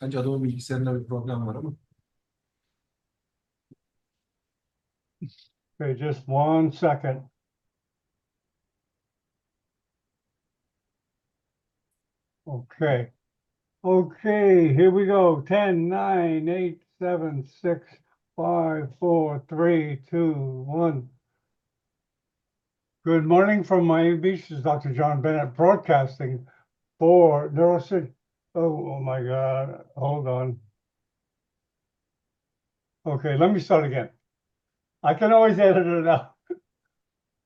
Bence adamın bilgisayarında bir problem var ama. Okay, just 1 second. Okay. Okay, here we go. 10, 9, 8, 7, 6, 5, 4, 3, 2, 1. Good morning from Miami Beach. This is Dr. John Bennett broadcasting for Neurosurgery. Oh my God. Hold on. Okay, let me start again. I can always edit it out.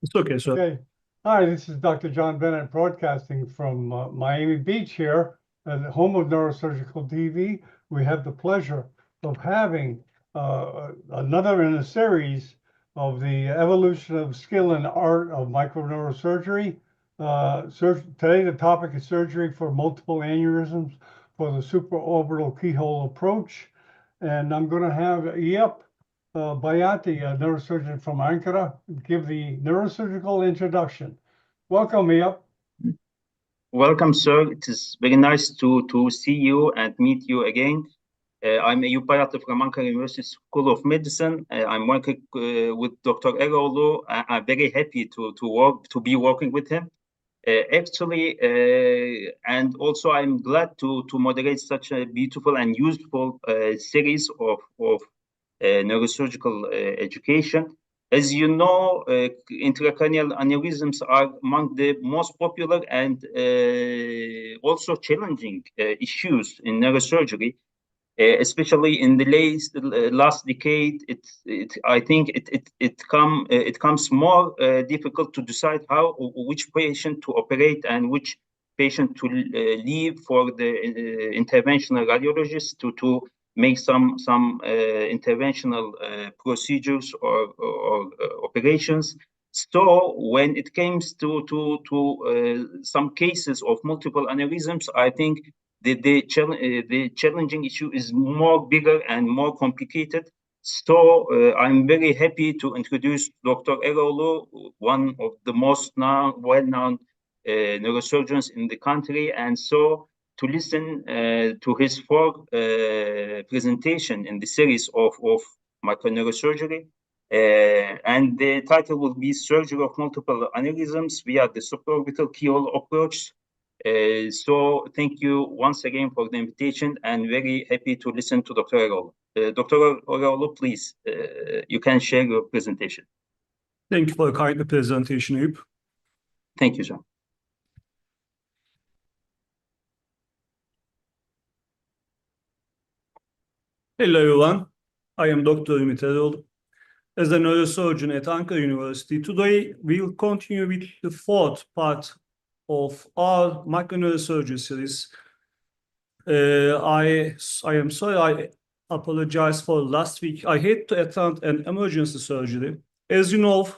It's okay, sir. Okay. Hi, this is Dr. John Bennett broadcasting from Miami Beach here at the home of Neurosurgical TV. We have the pleasure of having another in a series of the evolution of skill and art of microneurosurgery. Today, the topic is surgery for multiple aneurysms for the supraorbital keyhole approach. And I'm going to have Bayati, a neurosurgeon from Ankara, give the neurosurgical introduction. Welcome, Iyap. Welcome, sir. It is very nice to see you and meet you again. I'm Eyüp Bayatlı from Ankara University School of Medicine. I'm working with Dr. Eroğlu. I'm very happy to be working with him. And also I'm glad to moderate such a beautiful and useful series of neurosurgical education. As you know, intracranial aneurysms are among the most popular and also challenging issues in neurosurgery, especially in the last decade. I think it comes more difficult to decide which patient to operate and which patient to leave for the interventional radiologist to make some interventional procedures or operations. So when it comes to some cases of multiple aneurysms, I think the challenging issue is more bigger and more complicated. So I'm very happy to introduce Dr. Eroğlu, one of the most well-known neurosurgeons in the country, and so to listen to his fourth presentation in the series of microneurosurgery. And the title will be Surgery of Multiple Aneurysms via the Supraorbital Keyhole Approach. So thank you once again for the invitation, and very happy to listen to Dr. Eroğlu. Dr. Eroğlu, please, you can share your presentation. Thank you for a kind presentation, Eyüp. Thank you, John. Hello, everyone. I am Dr. Ümit Eroğlu. As a neurosurgeon at Ankara University, today we will continue with the fourth part of our microneurosurgery series. I am sorry, I apologize for last week. I had to attend an emergency surgery. As you know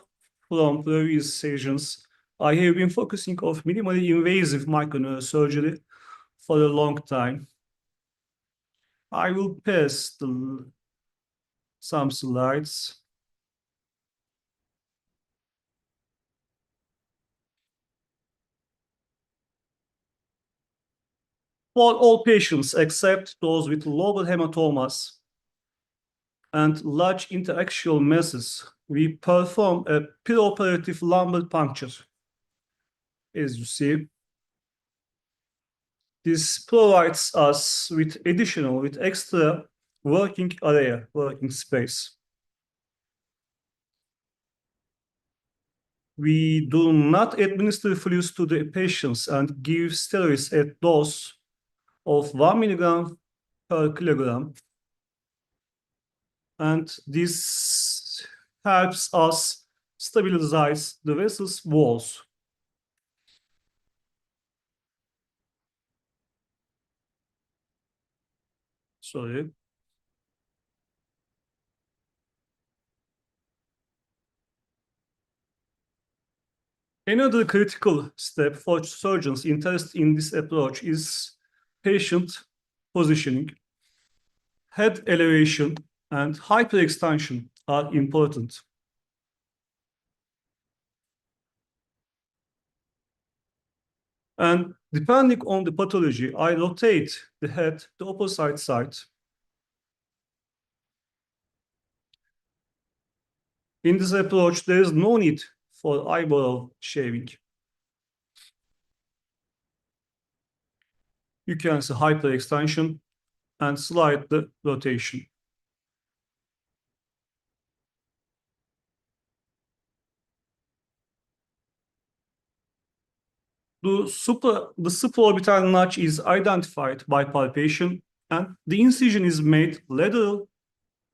from previous sessions, I have been focusing on minimally invasive microneurosurgery for a long time. I will pass some slides. For all patients except those with lobar hematomas and large interaxial masses, we perform a preoperative lumbar puncture. As you see, this provides us with extra working area, working space. We do not administer fluids to the patients and give steroids at dose of 1 milligram per kilogram. And this helps us stabilize the vessel's walls. Sorry. Another critical step for surgeons interested in this approach is patient positioning. Head elevation and hyperextension are important. And Depending on the pathology, I rotate the head to opposite side. In this approach, there is no need for eyebrow shaving. You can see hyperextension and slight the rotation. The supraorbital notch is identified by palpation, and the incision is made lateral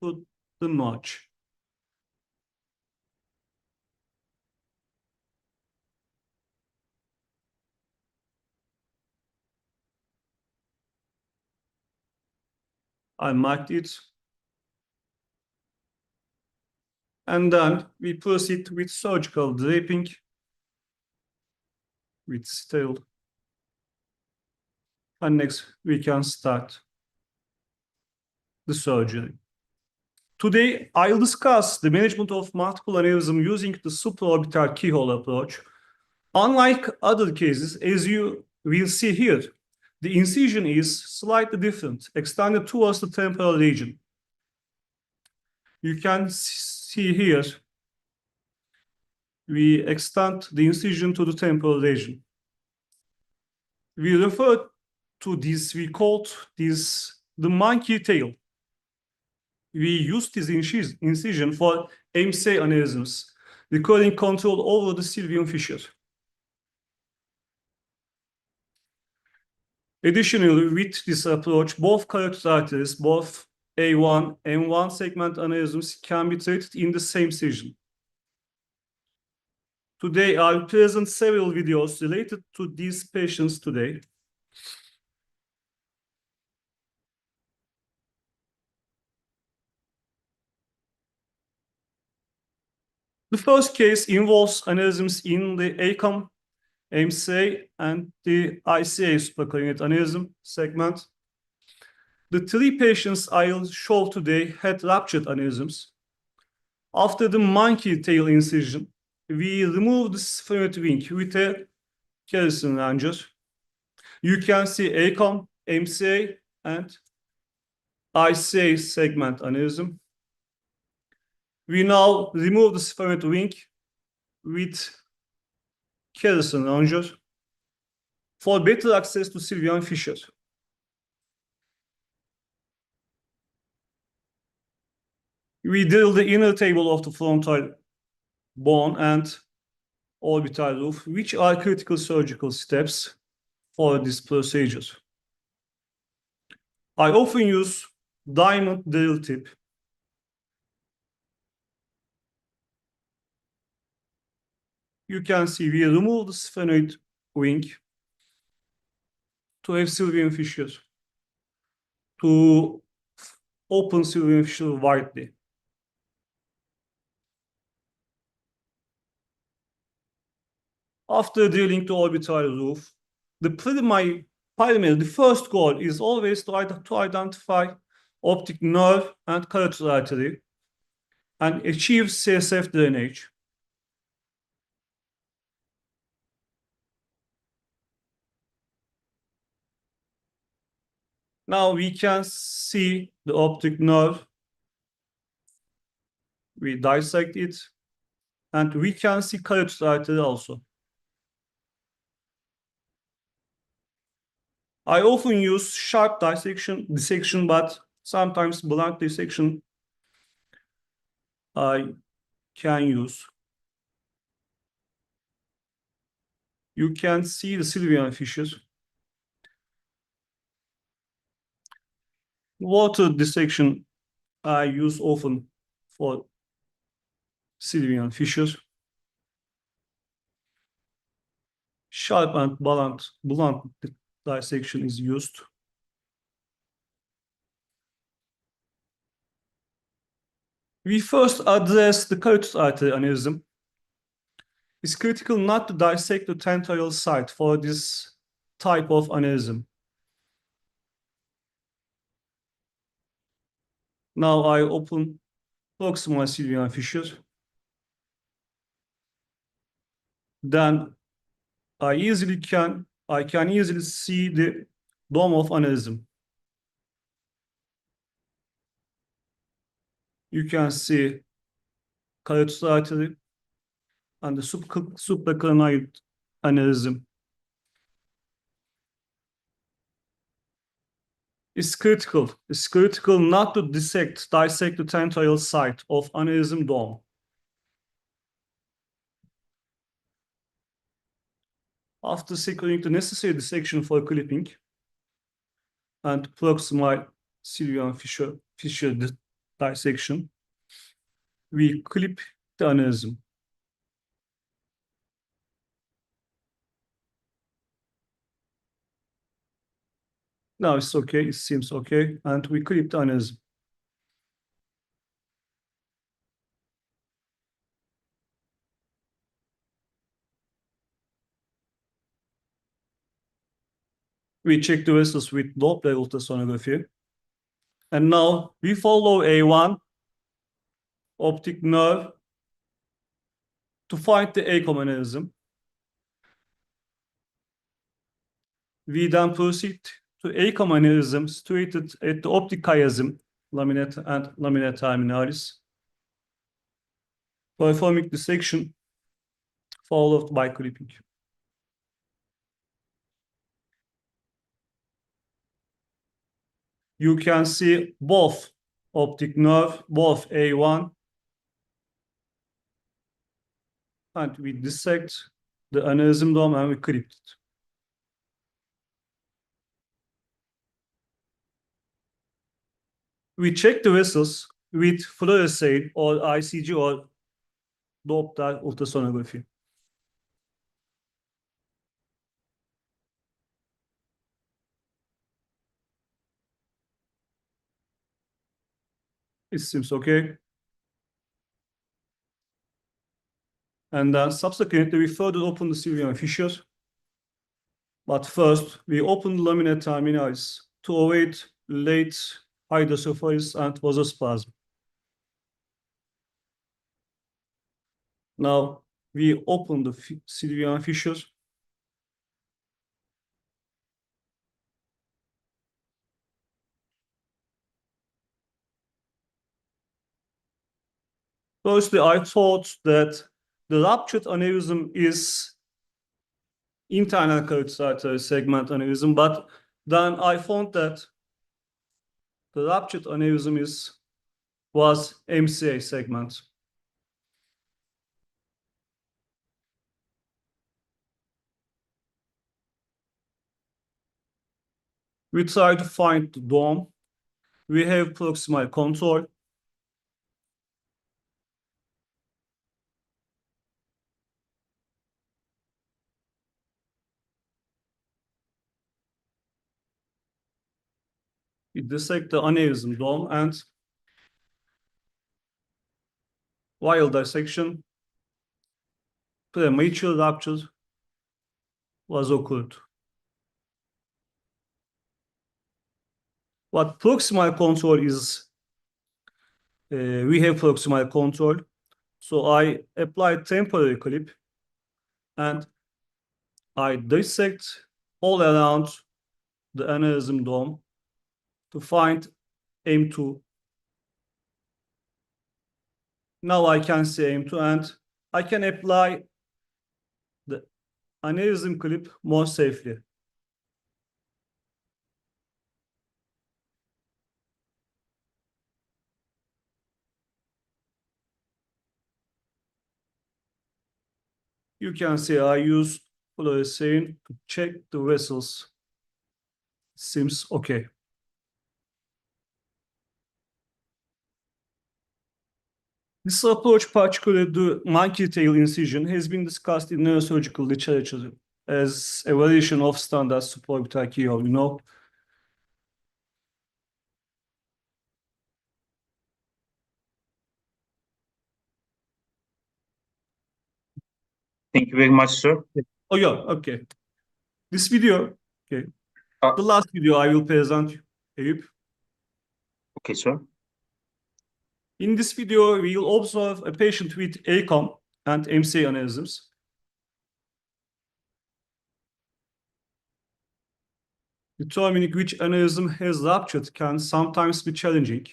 to the notch. I marked it. And then we proceed with surgical draping with sterile. And next we can start the surgery. Today, I'll discuss the management of multiple aneurysm using the supraorbital keyhole approach. Unlike other cases, as you will see here, the incision is slightly different, extended towards the temporal region. You can see here, we extend the incision to the temporal region. We refer to this, we called this the monkey tail. We use this incision for MCA aneurysms, recording control over the sylvian fissure. Additionally, with this approach, both carotid arteries, both A1 and M1 segment aneurysms can be treated in the same session. Today, I'll present several videos related to these patients today. The first case involves aneurysms in the ACOM, MCA, and the ICA supraclavian aneurysm segment. The three patients I'll show today had ruptured aneurysms. After the monkey tail incision, we removed the sphenoid wing with a kerosene ranger. You can see ACOM, MCA, and ICA segment aneurysm. We now remove the sphenoid wing with kerosene ranger for better access to sylvian fissure. We drill the inner table of the frontal bone and orbital roof, which are critical surgical steps for this procedure. I often use diamond drill tip. You can see we remove the sphenoid wing to have sylvian fissure, to open sylvian fissure widely. After drilling the orbital roof, the first goal is always to identify optic nerve and carotid artery and achieve CSF drainage. Now we can see the optic nerve. We dissect it, and we can see carotid artery also. I often use sharp dissection, but sometimes blunt dissection I can use. You can see the sylvian fissures. Water dissection I use often for sylvian fissures. Sharp and blunt dissection is used. We first address the carotid artery aneurysm. It's critical not to dissect the tentorial site for this type of aneurysm. Now I open proximal sylvian fissure. Then I easily can I can easily see the dome of aneurysm. You can see carotid artery and the supracranial aneurysm. It's critical. It's critical not to dissect the tentorial site of aneurysm dome. After securing the necessary dissection for clipping and proximal ciliary fissure dissection, we clip the aneurysm. Now it's okay, it seems okay, and we clip the aneurysm. We check the vessels with Doppler ultrasonography. And now we follow A1 optic nerve to find the ACOM aneurysm. We then proceed to ACOM aneurysm situated at the optic chiasm, laminate and lamina terminalis, performing dissection followed by clipping. You can see both optic nerve, both A1, and we dissect the aneurysm dome and we clip it. We check the vessels with fluorescein or ICG or Doppler ultrasonography. It seems okay. And then subsequently, we further open the ciliary fissure. But first, we open the lamina terminalis to avoid late hydrocephalus and vasospasm. Now, we open the ciliary fissure. Firstly, I thought that the ruptured aneurysm is internal carotid artery segment aneurysm, but then I found that the ruptured aneurysm was MCA segment. We try to find the dome. We have proximal control. We dissect the aneurysm dome, and while dissection, premature rupture was occurred. What proximal control is, we have proximal control. So I apply temporary clip and I dissect all around the aneurysm dome to find M2. Now I can see M2 and I can apply the aneurysm clip more safely. You can see I use fluorescein to check the vessels. Seems okay. This approach, particularly the monkey tail incision, has been discussed in neurosurgical literature as a variation of standard supraorbital keyhole, you know. Thank you very much, sir. Oh yeah, okay. This video, okay. Uh, The last video I will present, Eyüp. Okay, sir. In this video, we will observe a patient with ACOM and MCA aneurysms. Determining which aneurysm has ruptured can sometimes be challenging.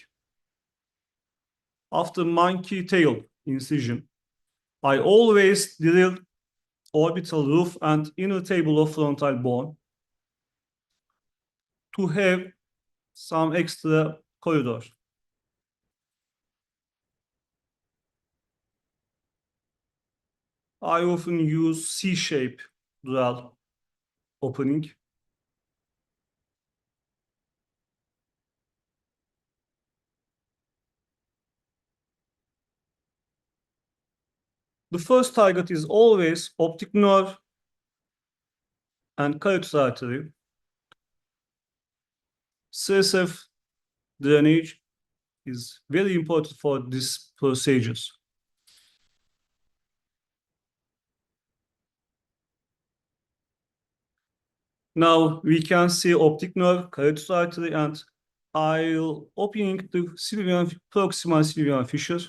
After monkey tail incision, I always drill orbital roof and inner table of frontal bone to have some extra corridor. I often use C-shape dural opening. The first target is always optic nerve and carotid artery. CSF drainage is very important for these procedures. Now we can see optic nerve, carotid artery, and I'll opening the proximal sylvian fissure.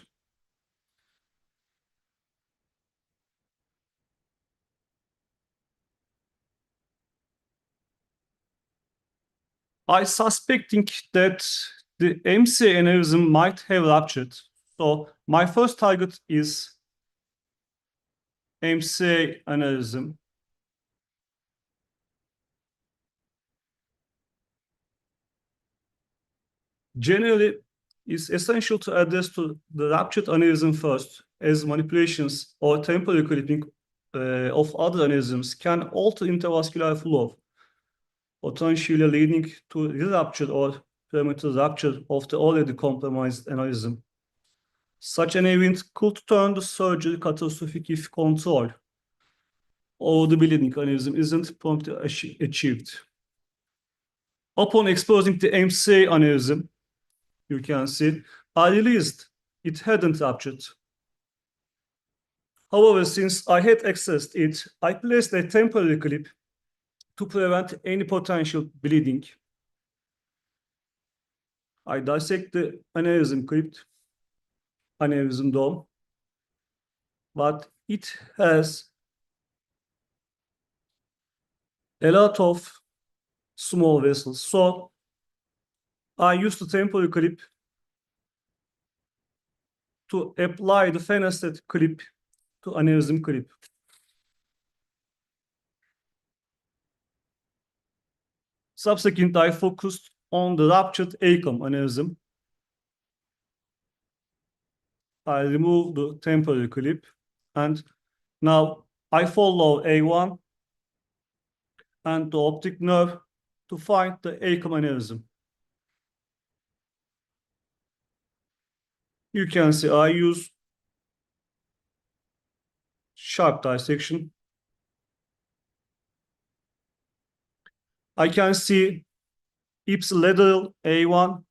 I suspecting that the MC aneurysm might have ruptured. So my first target is MC aneurysm. Generally, it's essential to address to the ruptured aneurysm first, as manipulations or temporary clipping of other aneurysms can alter intravascular flow, potentially leading to re-rupture or premature rupture of the already compromised aneurysm. Such an event could turn the surgery catastrophic if control or the bleeding aneurysm isn't promptly achieved. Upon exposing the MC aneurysm, you can see, I released. It hadn't ruptured. However, since I had accessed it, I placed a temporary clip to prevent any potential bleeding. I dissect the aneurysm crypt, aneurysm dome, but it has a lot of small vessels. So I used the temporary clip to apply the fenestrate clip to aneurysm clip. Subsequently, I focused on the ruptured ACOM aneurysm. I remove the temporary clip, and now I follow A1 and the optic nerve to find the ACOM aneurysm. You can see I use sharp dissection. I can see ipsilateral A1,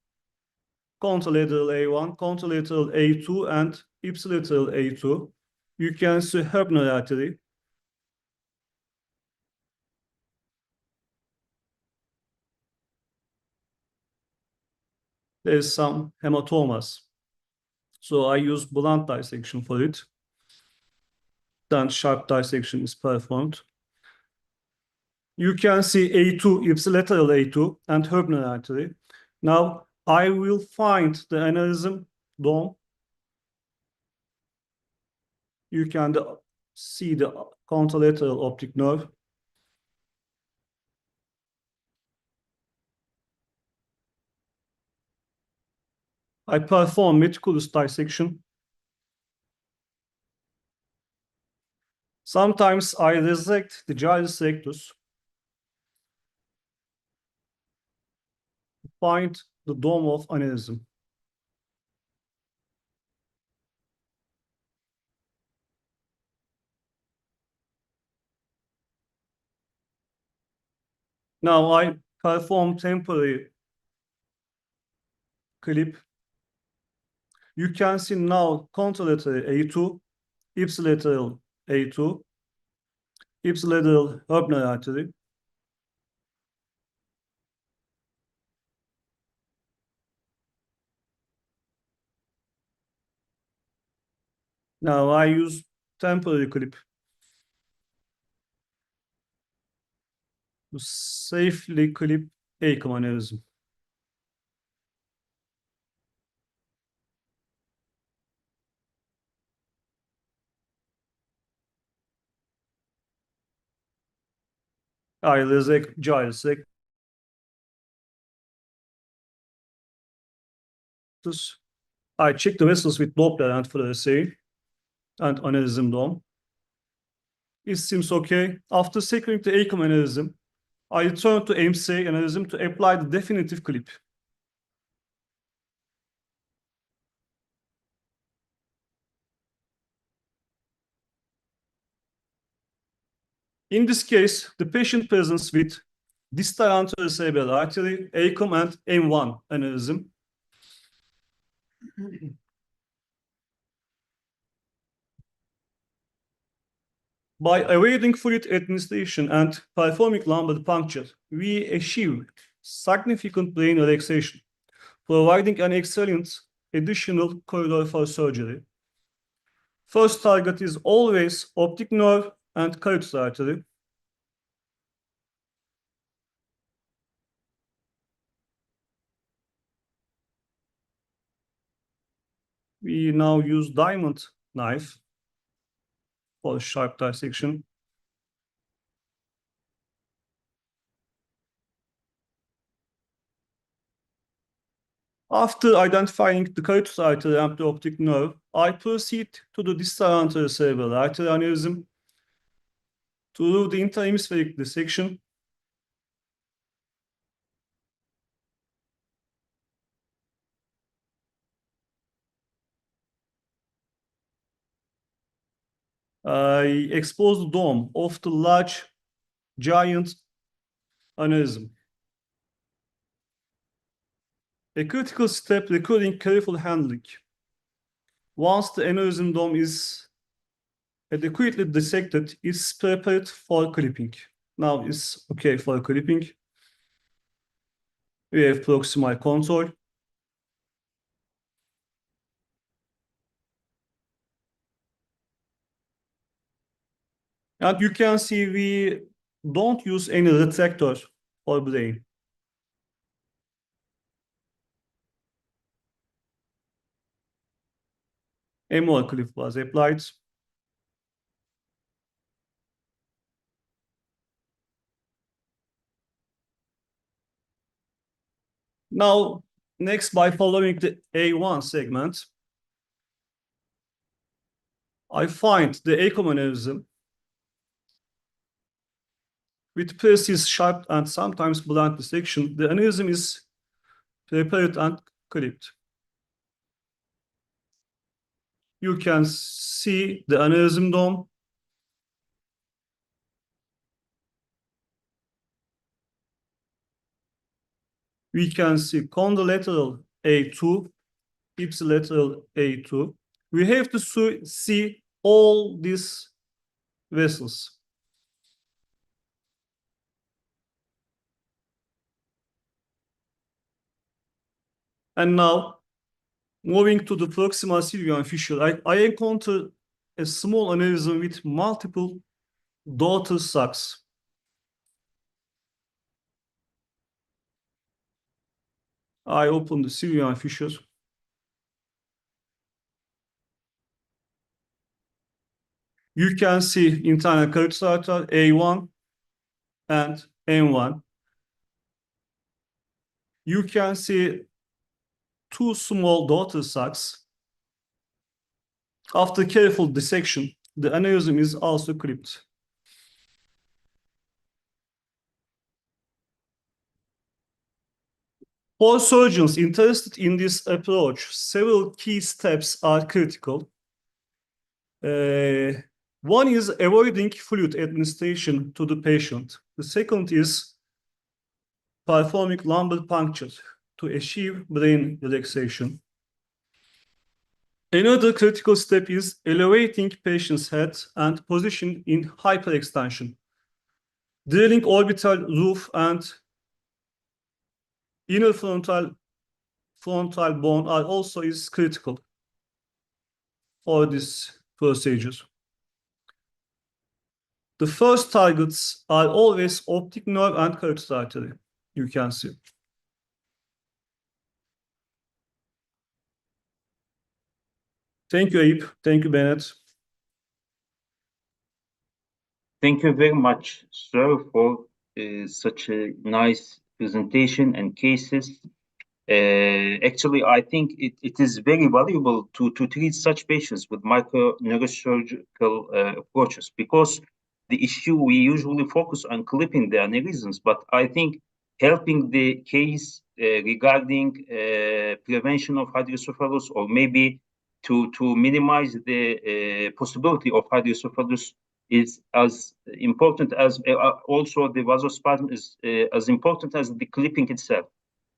contralateral A1, contralateral A2, and ipsilateral A2. You can see Herbner artery. There's some hematomas. So I use blunt dissection for it. Then sharp dissection is performed. You can see A2, ipsilateral A2, and Herbner artery. Now I will find the aneurysm dome. You can see the contralateral optic nerve. I perform meticulous dissection. Sometimes I resect the gyrus rectus to find the dome of aneurysm. Now I perform temporary clip. You can see now contralateral A2, ipsilateral A2, ipsilateral Herbner artery. Now I use temporary clip to safely clip AICOM aneurysm. Gyrus rectus. I check the vessels with Doppler and fluorescein and aneurysm dome. It seems okay. After securing the AICOM aneurysm, I return to MCA aneurysm to apply the definitive clip. In this case, the patient presents with distal anterior cerebral artery, AICOM and M1 aneurysm. By avoiding fluid administration and performing lumbar puncture, we achieve significant brain relaxation, providing an excellent additional corridor for surgery. First target is always optic nerve and carotid artery. We now use diamond knife for sharp dissection. After identifying the carotid artery and the optic nerve, I proceed to the distal anterior cerebral artery aneurysm to do the interhemispheric dissection. I expose the dome of the large giant aneurysm. A critical step requiring careful handling. Once the aneurysm dome is adequately dissected, it's prepared for clipping. Now it's okay for clipping. We have proximal control. And you can see we don't use any retractor or brain. A more clip was applied. Now, next, by following the A1 segment, I find the AICOM aneurysm with precise, sharp, and sometimes blunt dissection. The aneurysm is prepared and clipped. You can see the aneurysm dome. We can see contralateral A2, ipsilateral A2. We have to see all these vessels. And now, moving to the proximal sylvian fissure, I encounter a small aneurysm with multiple daughter sacs. I open the sylvian fissure. You can see internal carotid artery A1 and M1. You can see two small daughter sacs. After careful dissection, the aneurysm is also clipped. For surgeons interested in this approach, several key steps are critical. One is avoiding fluid administration to the patient. The second is performing lumbar puncture to achieve brain relaxation. Another critical step is elevating patient's head and position in hyperextension. Drilling orbital roof and inner frontal bone are also is critical for this procedure. The first targets are always optic nerve and carotid artery. you can see. Thank you, Ayub. Thank you, Bennett. Thank you very much, sir, for such a nice presentation and cases. Actually, I think it is very valuable to treat such patients with microneurosurgical approaches, because the issue we usually focus on clipping the aneurysms, but I think helping the case regarding prevention of hydrocephalus, or maybe to minimize the possibility of hydrocephalus, is as important as also the vasospasm is as important as the clipping itself.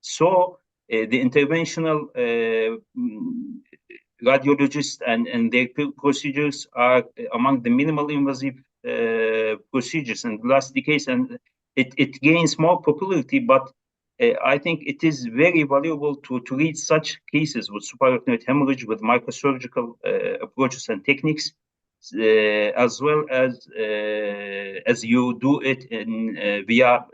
So the interventional radiologists and their procedures are among the minimal invasive procedures in the last decades, and it gains more popularity, but I think it is very valuable to treat such cases with supraarachnoid hemorrhage with microsurgical approaches and techniques, as well as you do it in via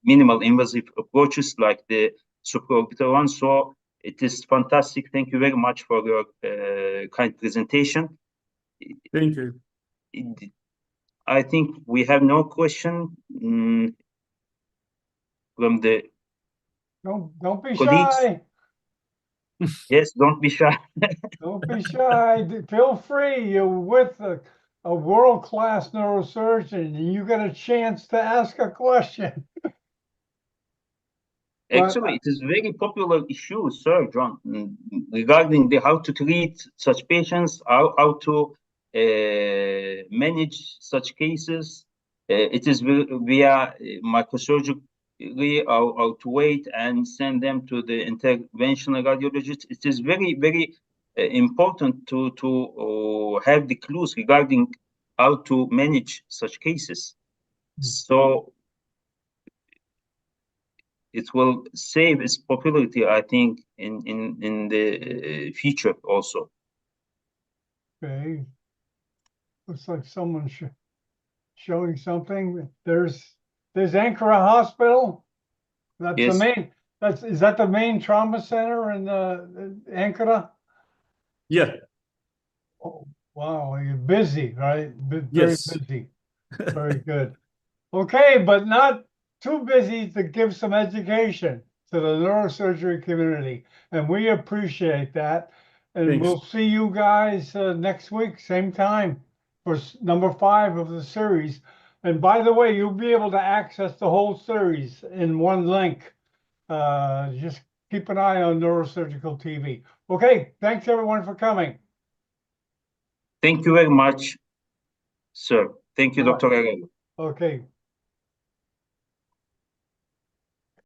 minimal invasive approaches like the supraorbital one. So it is fantastic. Thank you very much for your kind presentation. Thank you. I think we have no question from the Don't be colleagues. shy. Yes, don't be shy. Don't be shy. Feel free. You're with a world-class neurosurgeon, and you got a chance to ask a question. Actually, it is very popular issue, Sir John, regarding the how to treat such patients, how to manage such cases. It is via microsurgery, or to wait and send them to the interventional radiologist. It is very, very important to have the clues regarding how to manage such cases. So it will save its popularity, I think, in the future also. Okay. Looks like someone showing something. There's Ankara Hospital. That's the Yes. main. Is that the main trauma center in Ankara? Yeah. Oh, wow, you're busy, right? Very Yes. busy. Very good. Okay, but not too busy to give some education to the neurosurgery community, and we appreciate that. And Thanks. we'll see you guys next week, same time, for number 5 of the series. And by the way, you'll be able to access the whole series in one link. Just keep an eye on Neurosurgical TV. Okay, thanks everyone for coming. Thank you very much, sir. Thank you, All right. Dr. Arel. Okay.